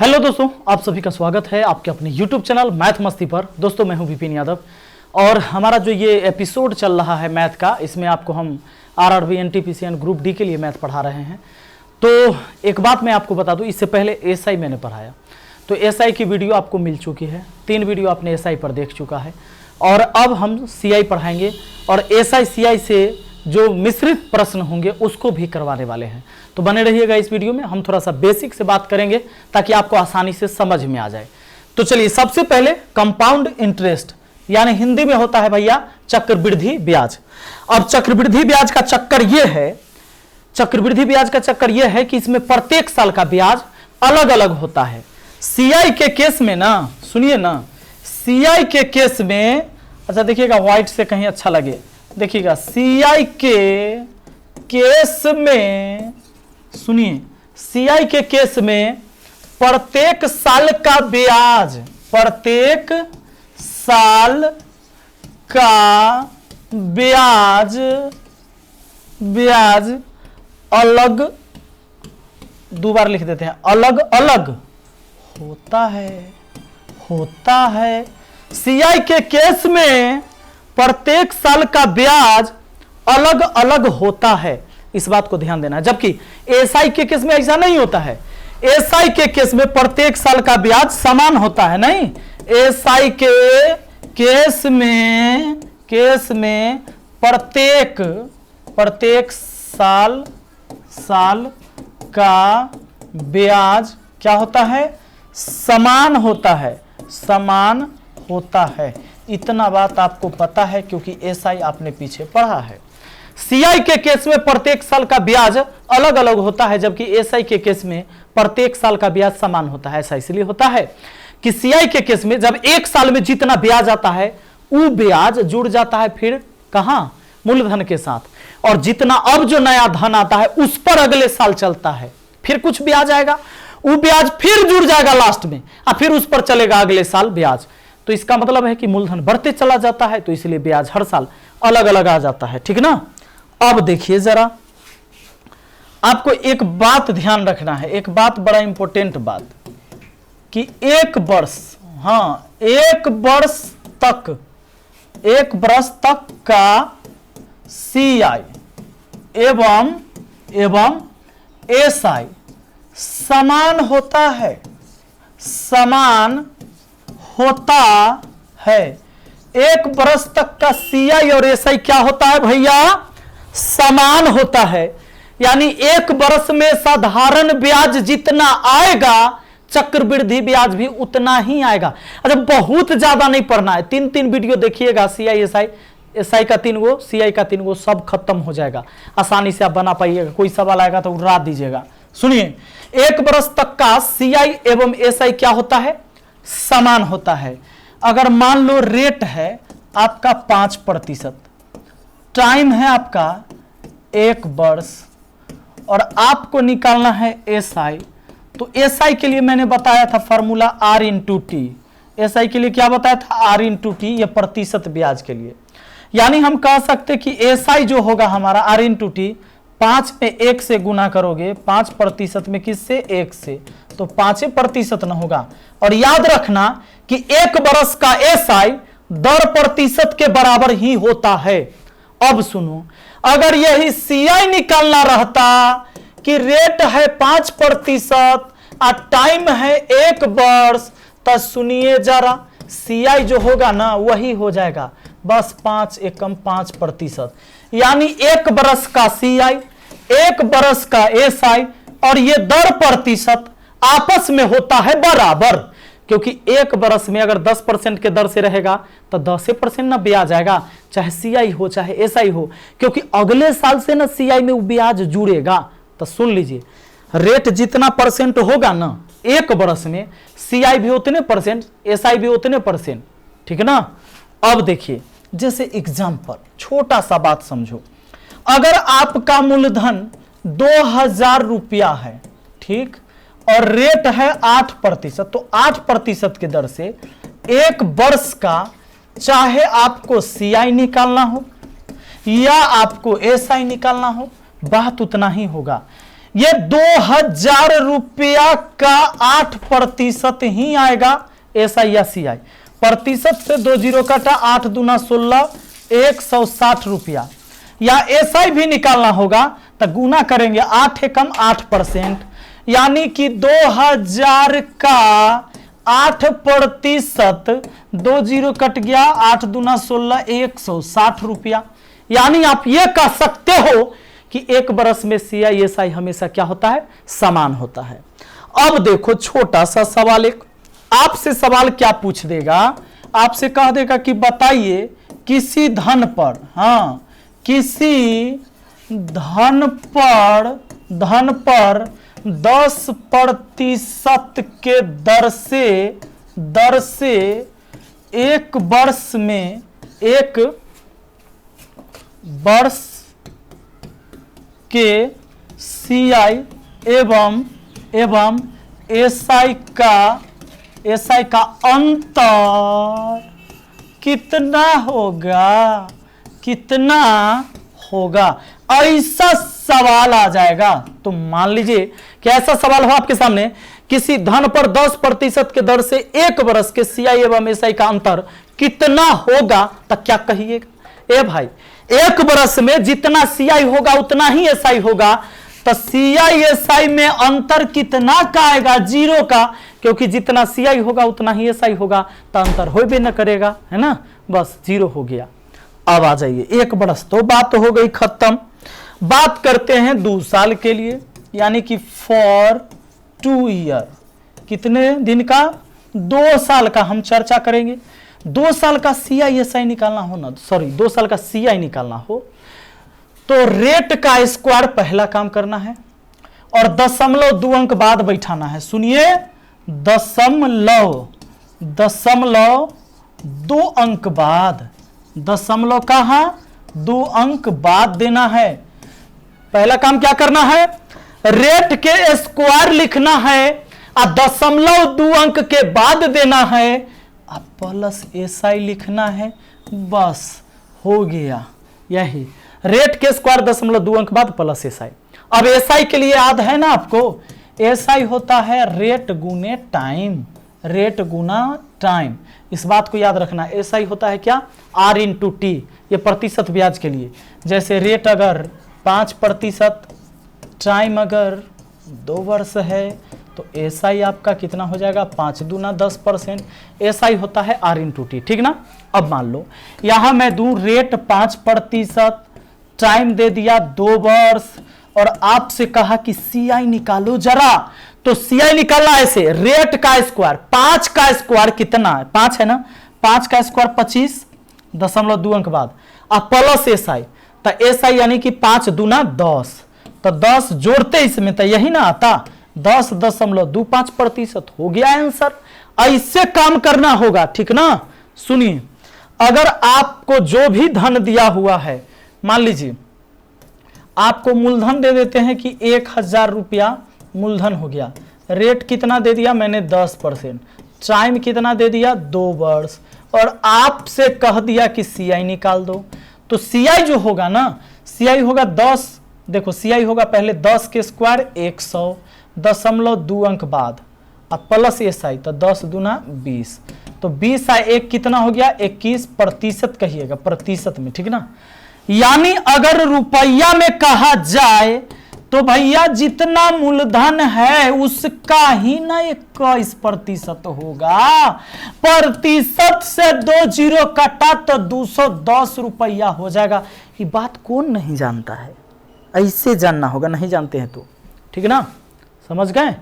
Hello दोस्तों, आप सभी का स्वागत है आपके अपने YouTube चैनल मैथ मस्ती पर। दोस्तों मैं हूं विपिन यादव और हमारा जो ये एपिसोड चल रहा है मैथ का, इसमें आपको हम आरआरबी एनटीपीसी ग्रुप डी के लिए मैथ पढ़ा रहे हैं। तो एक बात मैं आपको बता दूं, इससे पहले एसआई मैंने पढ़ाया, तो एसआई की वीडियो आपको मिल चुकी है। 3 वीडियो आपने एसआई पर देख चुका है और अब हम सीआई पढ़ाएंगे और एसआई सीआई से जो मिश्रित प्रश्न होंगे उसको भी करवाने वाले हैं। तो बने रहिएगा इस वीडियो में। हम थोड़ा सा बेसिक से बात करेंगे ताकि आपको आसानी से समझ में आ जाए। तो चलिए, सबसे पहले कंपाउंड इंटरेस्ट, यानी हिंदी में होता है भैया चक्रवृद्धि ब्याज। अब चक्रवृद्धि ब्याज का चक्कर यह है, चक्रवृद्धि ब्याज का चक्कर यह है कि इसमें प्रत्येक साल का ब्याज अलग अलग होता है। सीआई के केस में ना, सुनिए ना, सीआई के केस में, अच्छा देखिएगा व्हाइट से कहीं अच्छा लगे, देखिएगा सीआई के केस में, सुनिए, सीआई के केस में प्रत्येक साल का ब्याज, प्रत्येक साल का ब्याज अलग, 2 बार लिख देते हैं, अलग अलग होता है। सीआई के केस में प्रत्येक साल का ब्याज अलग अलग होता है, इस बात को ध्यान देना है। जबकि एसआई के केस में ऐसा नहीं होता है। एसआई के केस में प्रत्येक साल का ब्याज समान होता है। नहीं, एसआई के केस में प्रत्येक साल का ब्याज क्या होता है? समान होता है। इतना बात आपको पता है क्योंकि एसआई आपने पीछे पढ़ा है। सीआई के केस में प्रत्येक साल का ब्याज अलग अलग होता है, जबकि एसआई के केस में प्रत्येक साल का ब्याज समान होता है। ऐसा इसलिए होता है कि सीआई के केस में जब एक साल में जितना ब्याज आता है वो ब्याज जुड़ जाता है फिर कहां? मूलधन के साथ, और जितना अब जो नया धन आता है उस पर अगले साल चलता है, फिर कुछ ब्याज आएगा, वो ब्याज फिर जुड़ जाएगा लास्ट में और फिर उस पर चलेगा अगले साल ब्याज। तो इसका मतलब है कि मूलधन बढ़ते चला जाता है, तो इसलिए ब्याज हर साल अलग अलग आ जाता है। ठीक ना? अब देखिए जरा, आपको एक बात ध्यान रखना है, एक बात बड़ा इंपॉर्टेंट बात, कि एक वर्ष तक का सीआई एवं एसआई समान होता है। एक वर्ष तक का सीआई और एसआई क्या होता है भैया? समान होता है। यानी एक वर्ष में साधारण ब्याज जितना आएगा चक्रवृद्धि ब्याज भी उतना ही आएगा। अच्छा, बहुत ज्यादा नहीं पढ़ना है, 3 वीडियो देखिएगा, सीआई एसआई का 3 गो, सीआई का 3 गो, सब खत्म हो जाएगा, आसानी से आप बना पाइएगा। कोई सवाल आएगा तो उड़ा दीजिएगा। सुनिए, एक वर्ष तक का सीआई एवं एसआई क्या होता है? समान होता है। अगर मान लो रेट है आपका 5%, टाइम है आपका 1 वर्ष और आपको निकालना है एसआई, तो एसआई के लिए मैंने बताया था फॉर्मूला R/T। एसआई के लिए क्या बताया था? R/T, ये प्रतिशत ब्याज के लिए। यानी हम कह सकते कि एसआई जो होगा हमारा R/T, 5 में 1 से गुना करोगे, 5% में किससे? 1 से, तो 5% न होगा। और याद रखना कि 1 वर्ष का एसआई 10% के बराबर ही होता है। अब सुनो, अगर यही सीआई निकालना रहता कि रेट है 5% और टाइम है 1 वर्ष, तो सुनिए जरा, सीआई जो होगा ना वही हो जाएगा, बस 5 एकम 5%। यानी 1 वर्ष का सीआई, 1 वर्ष का एसआई और ये 10% आपस में होता है बराबर, क्योंकि 1 वर्ष में अगर 10% के दर से रहेगा तो 10% ना ब्याज आएगा, चाहे सीआई हो चाहे एसआई हो, क्योंकि अगले साल से ना सीआई में ब्याज जुड़ेगा। तो सुन लीजिए, रेट जितना परसेंट होगा ना 1 वर्ष में, सीआई भी उतने %, एसआई भी उतने %। ठीक ना? अब देखिए, जैसे एग्जाम्पल, छोटा सा बात समझो, अगर आपका मूलधन 2000 रुपया है, ठीक, और रेट है 8%, तो 8% के दर से 1 वर्ष का, चाहे आपको सीआई निकालना हो या आपको एसआई निकालना हो, बात उतना ही होगा। ये 2000 रुपया का 8% ही आएगा एसआई या सीआई। प्रतिशत से 20 कटा, 8 दूना 16, 160 रुपया। या एसआई भी निकालना होगा तो गुना करेंगे, 8 एकम 8%, यानी कि 2000 का 8%, 20 कट गया, 8 दूना 16, 160 रुपया। यानी आप ये कह सकते हो कि एक बरस में सीआई एसआई हमेशा क्या होता है, समान होता है। अब देखो छोटा सा सवाल, एक आपसे सवाल क्या पूछ देगा, आपसे कह देगा कि बताइए किसी धन पर, हाँ किसी धन पर 10% के दर से एक वर्ष के सीआई एवं एसआई का अंतर कितना होगा, ऐसा सवाल आ जाएगा। तो मान लीजिए कि ऐसा सवाल हो आपके सामने, किसी धन पर 10% के दर से एक वर्ष के सीआई एवं एसआई का अंतर कितना होगा, तो क्या कहिएगा? ए भाई, एक वर्ष में जितना सीआई होगा उतना ही एसआई होगा, तो सीआई एसआई में अंतर कितना का आएगा? 0 का, क्योंकि जितना सीआई होगा उतना ही एसआई होगा, तो अंतर हो भी न करेगा, है ना, बस 0 हो गया। अब आ जाइए, एक बरस तो बात हो गई खत्म। बात करते हैं 2 साल के लिए, यानी कि फॉर 2 ईयर। कितने दिन का? 2 साल का हम चर्चा करेंगे। 2 साल का सीआई एसआई निकालना हो ना, सॉरी 2 साल का सीआई निकालना हो तो रेट का स्क्वायर पहला काम करना है और 0.2 अंक बाद बैठाना है। सुनिए, 0.2 अंक बाद, 0.2 अंक बाद देना है। पहला काम क्या करना है? रेट के स्क्वायर लिखना है और 0.2 अंक के बाद देना है, अब प्लस एसआई लिखना है, बस हो गया। यही रेट के स्क्वायर 0.2 अंक बाद प्लस एसआई। अब एसआई के लिए याद है ना आपको, एसआई होता है रेट गुने टाइम, रेट गुना टाइम, इस बात को याद रखना। एसआई होता है क्या? R इंटू टी, ये प्रतिशत ब्याज के लिए। जैसे रेट अगर 5%, टाइम अगर 2 वर्ष है, तो एसआई आपका कितना हो जाएगा? 5 दूना 10%। एसआई होता है R इंटू टी, ठीक ना। अब मान लो यहां मैं दूं रेट 5%, टाइम दे दिया 2 वर्ष, और आपसे कहा कि सीआई निकालो जरा, तो सीआई निकालना ऐसे, रेट का स्क्वायर, 5 का स्क्वायर कितना है? 5 है ना, 5 का स्क्वायर 25, 0.2 अंक बाद, अब प्लस एसआई, तो एसआई यानी कि 5 दूना 10, तो 10 जोड़ते इसमें तो यही ना आता, 10.25% हो गया आंसर। ऐसे काम करना होगा, ठीक ना। सुनिए, अगर आपको जो भी धन दिया हुआ है, मान लीजिए आपको मूलधन दे देते हैं कि 1000 रुपया मूलधन हो गया, रेट कितना दे दिया मैंने? 10%, टाइम कितना दे दिया? 2 वर्ष, और आपसे कह दिया कि सीआई निकाल दो, तो सीआई जो होगा ना, सीआई होगा 10, देखो सीआई होगा पहले 10 के स्क्वायर 100, 0.2 अंक बाद, अब प्लस एसआई, तो 10 दूना 20, तो 20 आए 1 कितना हो गया? 21% कहिएगा, प्रतिशत में, ठीक ना। यानी अगर रुपया में कहा जाए तो भैया जितना मूलधन है उसका ही ना 21% होगा, प्रतिशत से 2 जीरो कटा तो 210 रुपया हो जाएगा। ये बात कौन नहीं जानता है? ऐसे जानना होगा, नहीं जानते हैं तो, ठीक ना, समझ गए।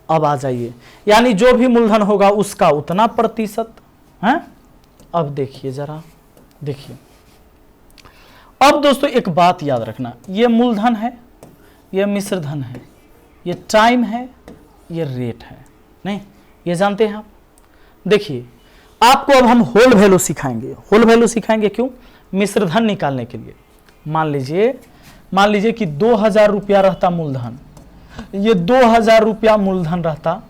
अब आ जाइए, यानी जो भी मूलधन होगा उसका उतना प्रतिशत है। अब देखिए जरा, देखिए अब दोस्तों एक बात याद रखना, ये मूलधन है, ये मिश्र धन है, ये टाइम है, ये रेट है, नहीं ये जानते हैं आप। देखिए आपको अब हम होल वैल्यू सिखाएंगे। होल वैल्यू सिखाएंगे क्यों? मिश्र धन निकालने के लिए। मान लीजिए कि 2000 रुपया रहता मूलधन, ये 2000 रुपया मूलधन रहता,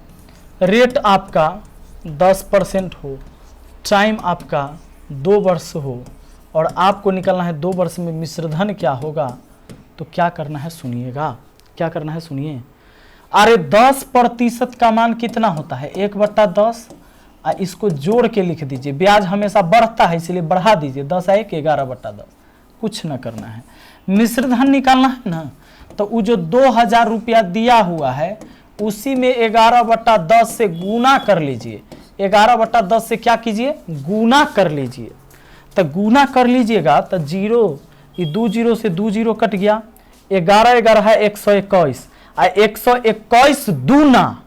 रेट आपका 10% हो, टाइम आपका 2 वर्ष हो, और आपको निकालना है 2 वर्ष में मिश्रधन क्या होगा। तो क्या करना है सुनिएगा, क्या करना है सुनिए। अरे 10% का मान कितना होता है 1/10, इसको जोड़ के लिख दीजिए। ब्याज हमेशा बढ़ता है इसलिए बढ़ा दीजिए, 10 1 11/10। कुछ ना करना है, मिश्र धन निकालना है ना, तो वो जो 2000 रुपया दिया हुआ है उसी में 11/10 से गुना कर लीजिए। 11/10 से क्या कीजिए, गुना कर लीजिए। तो गुना कर लीजिएगा तो जीरो, ये 2 जीरो से 2 जीरो कट गया, 11 11 है 121, 121 दूना,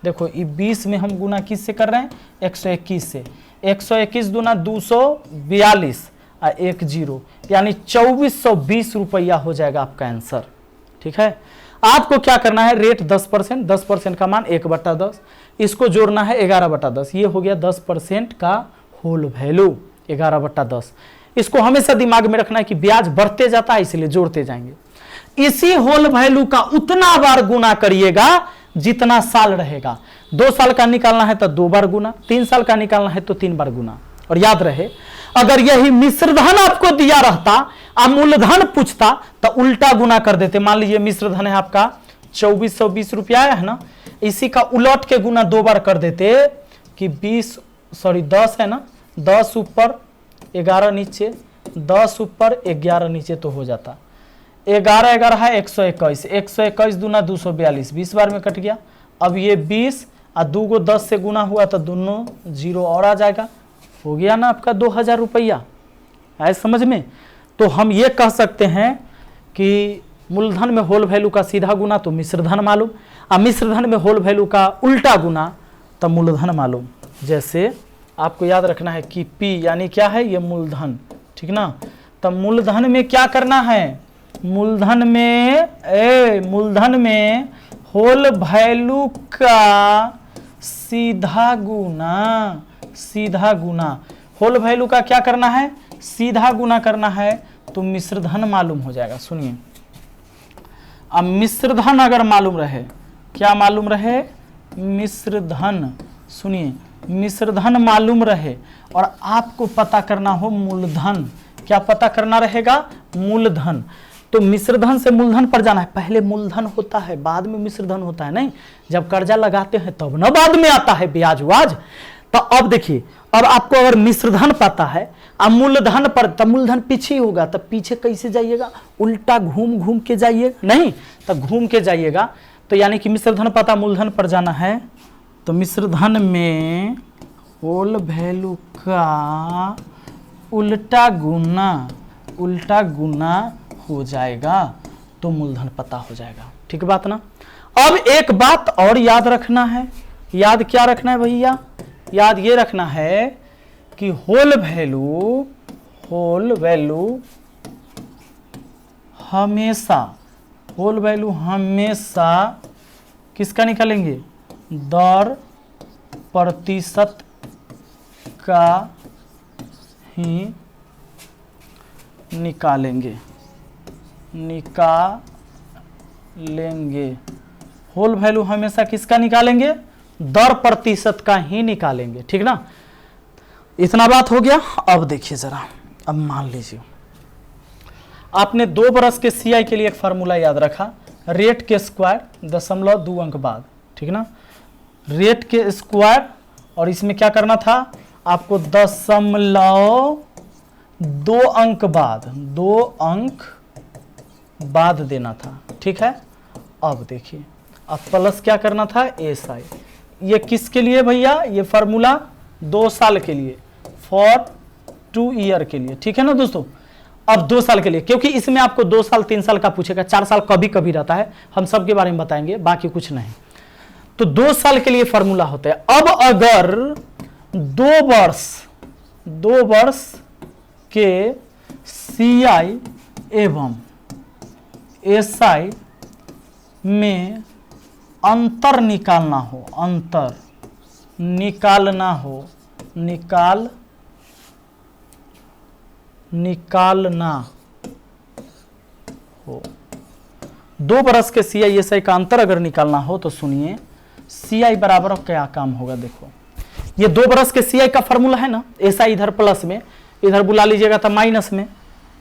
देखो ये 20 में हम गुना किस से कर रहे हैं 121 से, 121 दूना 242 और 1 जीरो, यानी 2420 रुपया हो जाएगा आपका आंसर। ठीक है, आपको क्या करना है, रेट 10%, 10% का मान 1/10, इसको जोड़ना है 11/10, ये हो गया 10% का होल वैल्यू 11/10। इसको हमेशा दिमाग में रखना है कि ब्याज बढ़ते जाता है इसलिए जोड़ते जाएंगे। इसी होल वैल्यू का उतना बार गुना करिएगा जितना साल रहेगा। 2 साल का निकालना है तो 2 बार गुना, 3 साल का निकालना है तो 3 बार गुना। और याद रहे, अगर यही मिश्रधन आपको दिया रहता और मूलधन पूछता तो उल्टा गुना कर देते। मान लीजिए मिश्रधन है आपका 2420 रुपया है ना, इसी का उलट के गुना 2 बार कर देते कि 10 है ना, 10 ऊपर 11 नीचे, 10 ऊपर 11 नीचे तो हो जाता 11 11 है 121, 121 दूना 242, 20 बार में कट गया। अब ये 20 और 2 को 10 से गुना हुआ तो दोनों जीरो और आ जाएगा, हो गया ना आपका 2000 रुपया। आए समझ में? तो हम ये कह सकते हैं कि मूलधन में होल वैल्यू का सीधा गुना तो मिश्रधन मालूम, और मिश्रधन में होल वैल्यू का उल्टा गुना तो मूलधन मालूम। जैसे आपको याद रखना है कि P यानी क्या है, ये मूलधन, ठीक ना। तो मूलधन में क्या करना है, मूलधन में होल वैल्यू का सीधा गुना, होल वैल्यू का क्या करना है, सीधा गुना करना है, तो मिश्रधन मालूम हो जाएगा। सुनिए, अब मिश्रधन अगर मालूम रहे, क्या मालूम रहे, मिश्रधन, सुनिए मिश्रधन मालूम रहे और आपको पता करना हो मूलधन, क्या पता करना रहेगा, मूलधन। तो मिश्रधन से मूलधन पर जाना है, पहले मूलधन होता है बाद में मिश्रधन होता है, नहीं, जब कर्जा लगाते हैं तब ना बाद में आता है ब्याज वाज। तो अब देखिए, अब आपको अगर मिश्रधन पता है अब मूलधन पर, तब मूलधन पीछे होगा, तब पीछे कैसे जाइएगा, उल्टा घूम के जाइएगा, नहीं तब घूम के जाइएगा। तो यानी कि मिश्रधन पता, मूलधन पर जाना है, तो मिश्रधन में होल वैल्यू का उल्टा गुना हो जाएगा तो मूलधन पता हो जाएगा। ठीक बात ना। अब एक बात और याद रखना है, याद क्या रखना है भैया, याद ये रखना है कि होल वैल्यू हमेशा किसका निकालेंगे, दर प्रतिशत का ही निकालेंगे। होल वैल्यू हमेशा किसका निकालेंगे, दर प्रतिशत का ही निकालेंगे। ठीक ना, इतना बात हो गया। अब देखिए जरा, अब मान लीजिए आपने 2 बरस के CI के लिए एक फार्मूला याद रखा, रेट के स्क्वायर 0.2 अंक बाद, ठीक ना, रेट के स्क्वायर, और इसमें क्या करना था आपको 0.2 अंक बाद, 2 अंक बाद देना था। ठीक है, अब देखिए, अब प्लस क्या करना था, SI। ये किसके लिए भैया, ये फार्मूला 2 साल के लिए, फॉर 2 ईयर के लिए, ठीक है ना दोस्तों। अब 2 साल के लिए, क्योंकि इसमें आपको 2 साल 3 साल का पूछेगा, 4 साल कभी कभी रहता है, हम सब के बारे में बताएंगे, बाकी कुछ नहीं। तो 2 साल के लिए फार्मूला होता है। अब अगर 2 वर्ष के CI एवं SI में अंतर निकालना हो, निकालना हो 2 बरस के CI SI का अंतर अगर निकालना हो तो सुनिए, CI बराबर क्या काम होगा। देखो, ये 2 बरस के CI का फॉर्मूला है ना, SI इधर प्लस में, इधर बुला लीजिएगा तो माइनस में,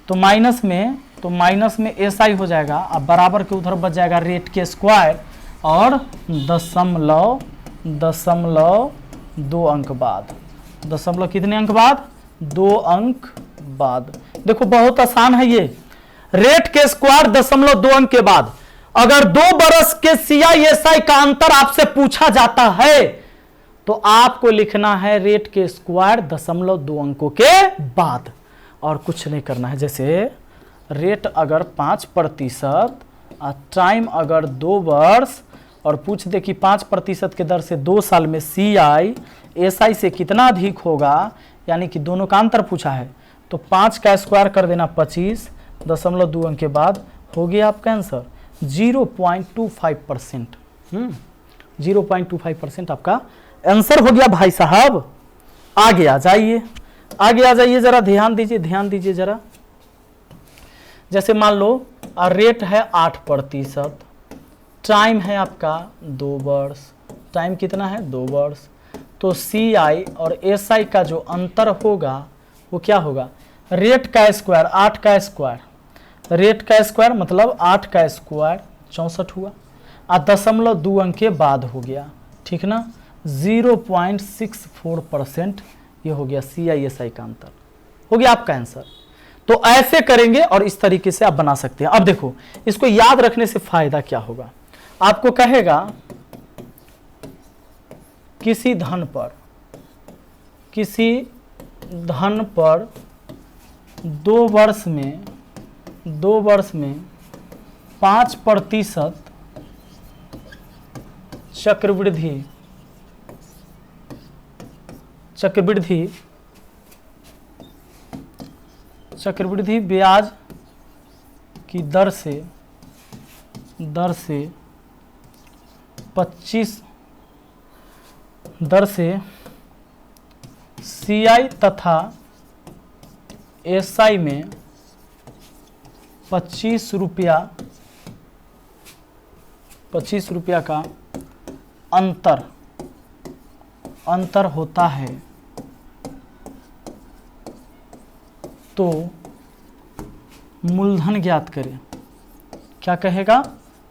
तो माइनस में तो माइनस में एसआई हो जाएगा, अब बराबर के उधर बच जाएगा रेट के स्क्वायर और दशमलव 2 अंक बाद, दशमलव कितने अंक बाद, 2 अंक बाद। देखो बहुत आसान है ये, रेट के स्क्वायर दशमलव 2 अंक के बाद। अगर 2 बरस के सीआईएसआई का अंतर आपसे पूछा जाता है तो आपको लिखना है रेट के स्क्वायर दशमलव 2 अंकों के बाद, और कुछ नहीं करना है। जैसे रेट अगर 5% और टाइम अगर 2 वर्ष, और पूछ दे कि 5% के दर से 2 साल में सीआईएसआई से कितना अधिक होगा, यानी कि दोनों का अंतर पूछा है, तो 5 का स्क्वायर कर देना 25, दशमलव 2 अंक के बाद हो गया आपका आंसर 0.25%। 0.25% आपका आंसर हो गया भाई साहब। आगे आ जाइए, आगे आ जाइए, जरा ध्यान दीजिए जरा। जैसे मान लो रेट है 8%, टाइम है आपका 2 वर्ष, टाइम कितना है 2 वर्ष, तो सीआई और एसआई का जो अंतर होगा वो क्या होगा, रेट का स्क्वायर 8 का स्क्वायर, रेट का स्क्वायर मतलब 8 का स्क्वायर 64 हुआ, और दशमलव 2 अंक के बाद हो गया, ठीक ना, 0.64% ये हो गया सीआईएसआई का अंतर, हो गया आपका आंसर। तो ऐसे करेंगे और इस तरीके से आप बना सकते हैं। अब देखो इसको याद रखने से फायदा क्या होगा, आपको कहेगा किसी धन पर 2 वर्ष में 5% चक्रवृद्धि ब्याज की दर से 25 दर से सीआई तथा एसआई में 25 रुपया का अंतर होता है, तो मूलधन ज्ञात करें। क्या कहेगा,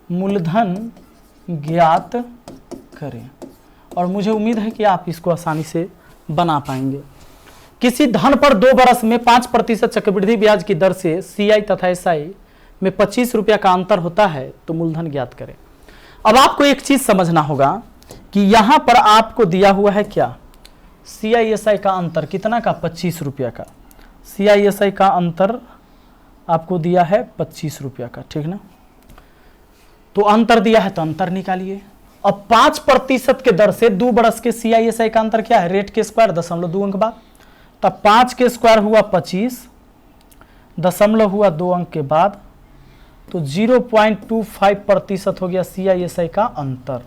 मूलधन ज्ञात करें। और मुझे उम्मीद है कि आप इसको आसानी से बना पाएंगे। किसी धन पर 2 बरस में 5% चक्रवृद्धि ब्याज की दर से सीआई तथा एसआई में 25 रुपया का अंतर होता है, तो मूलधन ज्ञात करें। अब आपको एक चीज समझना होगा कि यहां पर आपको दिया हुआ है क्या, सीआईएसआई का अंतर कितना का, 25 रुपया का। सीआईएसआई का अंतर आपको दिया है 25 रुपया का, ठीक ना, तो अंतर दिया है तो अंतर निकालिए। अब 5% के दर से 2 बरस के सीआईएसआई का अंतर क्या है, रेट के स्क्वायर दशमलव 2 अंक बाद, तब 5 के स्क्वायर हुआ 25, दशमलव हुआ 2 अंक के बाद, तो 0.25% हो गया सीआईएसआई का अंतर।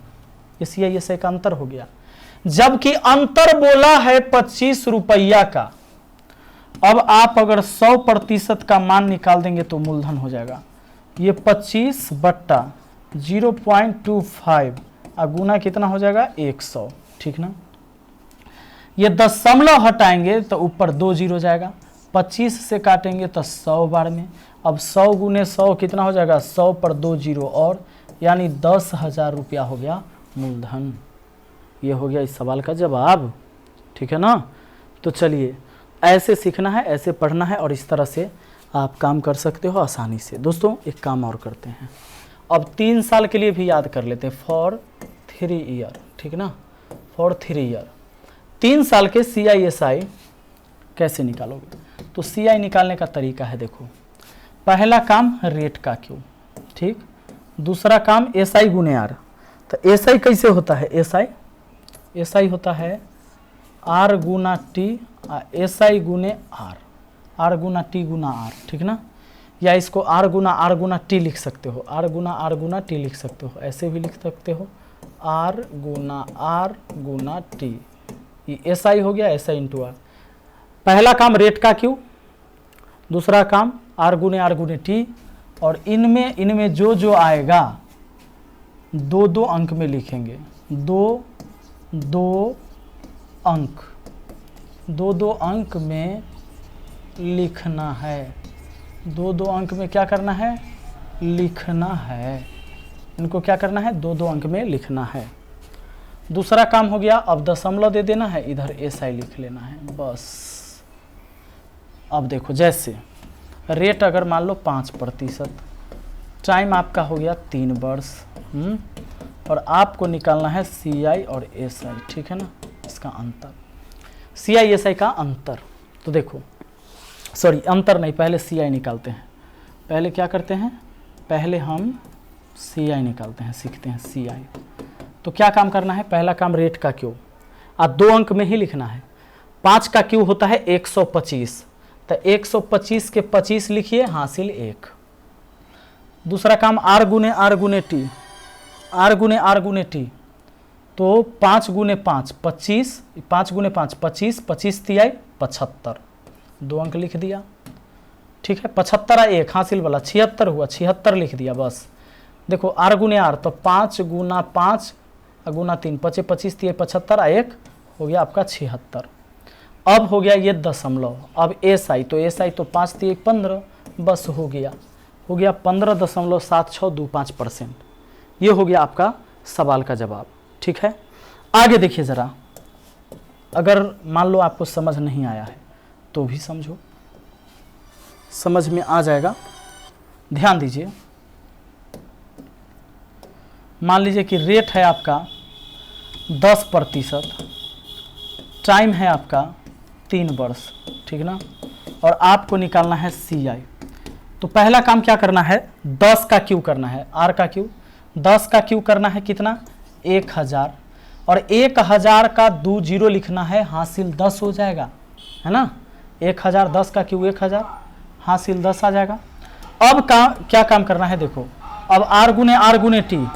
ये सीआईएसआई का अंतर हो गया, जबकि अंतर बोला है 25 रुपया का। अब आप अगर 100% का मान निकाल देंगे तो मूलधन हो जाएगा, ये 25 बट्टा 0.25 गुना कितना हो जाएगा 100, ठीक ना। ये दशमलव हटाएंगे तो ऊपर 2 जीरो जाएगा, 25 से काटेंगे तो 100 बार में, अब 100 गुने 100 कितना हो जाएगा, 100 पर 2 जीरो और, यानी 10,000 रुपया हो गया मूलधन। ये हो गया इस सवाल का जवाब, ठीक है ना। तो चलिए ऐसे सीखना है, ऐसे पढ़ना है, और इस तरह से आप काम कर सकते हो आसानी से। दोस्तों एक काम और करते हैं, अब 3 साल के लिए भी याद कर लेते हैं, फॉर 3 ईयर, ठीक ना, फॉर 3 ईयर। 3 साल के सीआईएसआई कैसे निकालोगे, तो सीआई निकालने का तरीका है, देखो पहला काम रेट का क्यू, ठीक, दूसरा काम एसआई गुने आर। तो एसआई कैसे होता है, एसआई होता है आर गुना टी, एसआई गुने आर गुना टी गुना आर, ठीक ना, या इसको आर गुना टी लिख सकते हो, आर गुना टी लिख सकते हो, ऐसे भी लिख सकते हो, आर गुना टी, ये एसआई हो गया, एसआई इंटू आर। पहला काम रेट का क्यू, दूसरा काम आर गुने टी, और इनमें जो आएगा 2 अंक में लिखेंगे, 2 अंक में लिखना है, दो दो अंक में क्या करना है, लिखना है। इनको क्या करना है, दो दो अंक में लिखना है। दूसरा काम हो गया, अब दशमलव दे देना है, इधर एसआई लिख लेना है बस। अब देखो, जैसे रेट अगर मान लो 5%, टाइम आपका हो गया 3 वर्ष, और आपको निकालना है सीआई और एसआई, ठीक है ना, इसका अंतर, सीआई एसआई का अंतर। तो देखो, सॉरी अंतर नहीं, पहले सीआई निकालते हैं। पहले क्या करते हैं, पहले हम सीआई निकालते हैं, सीखते हैं सीआई। तो क्या काम करना है, पहला काम रेट का क्यू, 2 अंक में ही लिखना है। 5 का क्यू होता है 125, तो 125 के 25 लिखिए, हासिल 1। दूसरा काम आर गुने टी, आर गुने टी, तो 5 गुने 5 25, 5 गुने 5 25, 25 तियाई 75, 2 अंक लिख दिया, ठीक है। 75 1 हासिल वाला 76 हुआ, 76 लिख दिया बस। देखो आर गुने आर, तो 5 गुना 5 गुना 3 25 25 तियाई 75, 1 हो गया आपका 76। अब हो गया ये दशमलव। अब एसआई, तो एसआई तो 5 तियाई 15, बस हो गया 15.7625%। ये हो गया आपका सवाल का जवाब, ठीक है। आगे देखिए ज़रा, अगर मान लो आपको समझ नहीं आया है तो भी समझो, समझ में आ जाएगा। ध्यान दीजिए, मान लीजिए कि रेट है आपका 10%, टाइम है आपका 3 वर्ष, ठीक ना, और आपको निकालना है सीआई। तो पहला काम क्या करना है, 10 का क्यू करना है, आर का क्यू, 10 का क्यू करना है कितना, 1000, और 1000 का 2 जीरो लिखना है, हासिल 10 हो जाएगा, है ना। 1000, 10 का क्यू 1000, हासिल 10 आ जाएगा। अब क्या काम करना है, देखो अब आर गुने टी,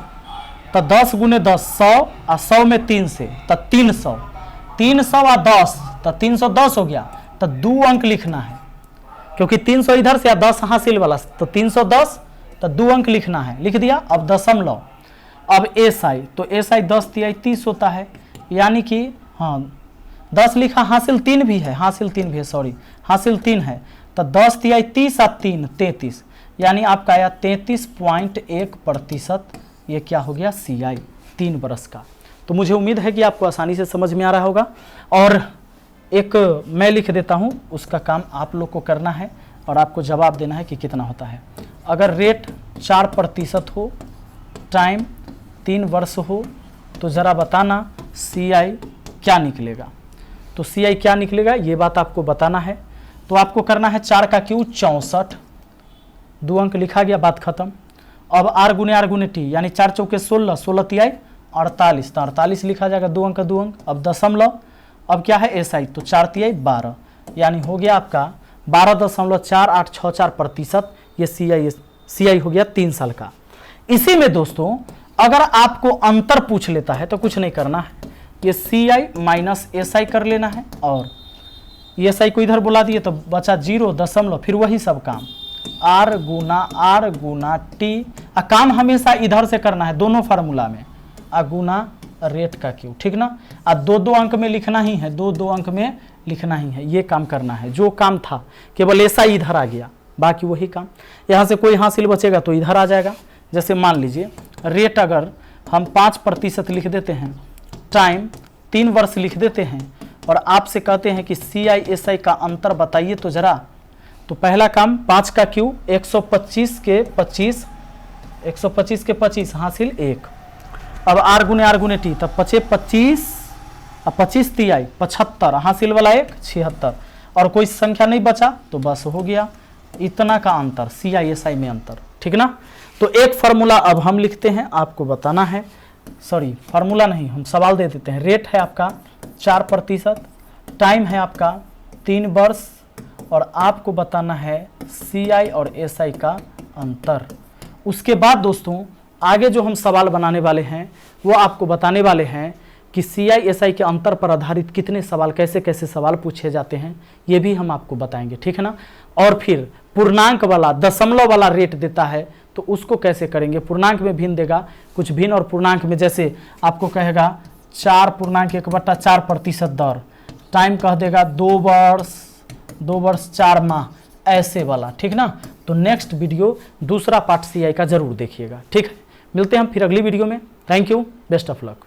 तो 10 गुने 10 100, और 100 में 3 से, तो 300, 300 और 10, तो 310 हो गया। तो 2 अंक लिखना है, क्योंकि 300 इधर से, 10 हासिल वाला, तो 310, तो 2 अंक लिखना है, लिख दिया। अब दशमलव, अब एसआई, तो एसआई 10 तियाई 30 होता है, यानी कि हाँ 10 लिखा, हासिल 3 भी है, हासिल 3 भी है, सॉरी हासिल 3 है, तो 10 तियाई 30 और 3 33, यानी आपका आया 33.1%। ये क्या हो गया, सीआई 3 बरस का। तो मुझे उम्मीद है कि आपको आसानी से समझ में आ रहा होगा। और एक मैं लिख देता हूँ, उसका काम आप लोग को करना है और आपको जवाब देना है कि कितना होता है। अगर रेट 4% हो, टाइम 3 वर्ष हो, तो ज़रा बताना सीआई क्या निकलेगा। तो सीआई क्या निकलेगा ये बात आपको बताना है। तो आपको करना है 4 का क्यू 64, 2 अंक लिखा गया, बात खत्म। अब आर गुने टी, यानी 4 चौके 16, 16 तियाई 48, तो 48 लिखा जाएगा, 2 अंक 2 अंक। अब दशमलव, अब क्या है एसआई, तो 4 तियाई 12, यानी हो गया आपका 12.4864%। ये सीआई हो गया 3 साल का। इसी में दोस्तों अगर आपको अंतर पूछ लेता है तो कुछ नहीं करना है, ये सीआई माइनस एसआई कर लेना है, और एसआई को इधर बुला दिए तो बचा 0 दशमलव, फिर वही सब काम आर गुना टी। काम हमेशा इधर से करना है, दोनों फार्मूला में, गुना रेट का क्यू, ठीक ना। 2 अंक में लिखना ही है, 2 अंक में लिखना ही है, ये काम करना है। जो काम था केवल ऐसा ही इधर आ गया, बाकी वही काम। यहाँ से कोई हासिल बचेगा तो इधर आ जाएगा। जैसे मान लीजिए रेट अगर हम 5% लिख देते हैं, टाइम 3 वर्ष लिख देते हैं, और आपसे कहते हैं कि सीआई एसआई का अंतर बताइए तो ज़रा। तो पहला काम 5 का क्यू 125 के 25, 125 के 25 हासिल 1। अब आर गुने टी, तब 25 और 25 तियाई 75, हासिल वाला 1 76, और कोई संख्या नहीं बचा तो बस हो गया। इतना का अंतर सीआई एसआई में अंतर, ठीक ना। तो एक फार्मूला अब हम लिखते हैं, आपको बताना है, सॉरी फार्मूला नहीं, हम सवाल दे देते हैं। रेट है आपका 4%, टाइम है आपका 3 वर्ष, और आपको बताना है सीआई और एसआई का अंतर। उसके बाद दोस्तों आगे जो हम सवाल बनाने वाले हैं वो आपको बताने वाले हैं कि सीआई एसआई के अंतर पर आधारित कितने सवाल, कैसे कैसे सवाल पूछे जाते हैं, ये भी हम आपको बताएंगे, ठीक है ना। और फिर पूर्णांक वाला, दशमलव वाला रेट देता है तो उसको कैसे करेंगे। पूर्णांक में भिन्न देगा, कुछ भिन्न, और पूर्णांक में जैसे आपको कहेगा 4.1/4% दर, टाइम कह देगा 2 वर्ष 4 माह, ऐसे वाला, ठीक ना। तो नेक्स्ट वीडियो दूसरा पार्ट CI का जरूर देखिएगा। ठीक है, मिलते हैं हम फिर अगली वीडियो में। Thank you, best of luck.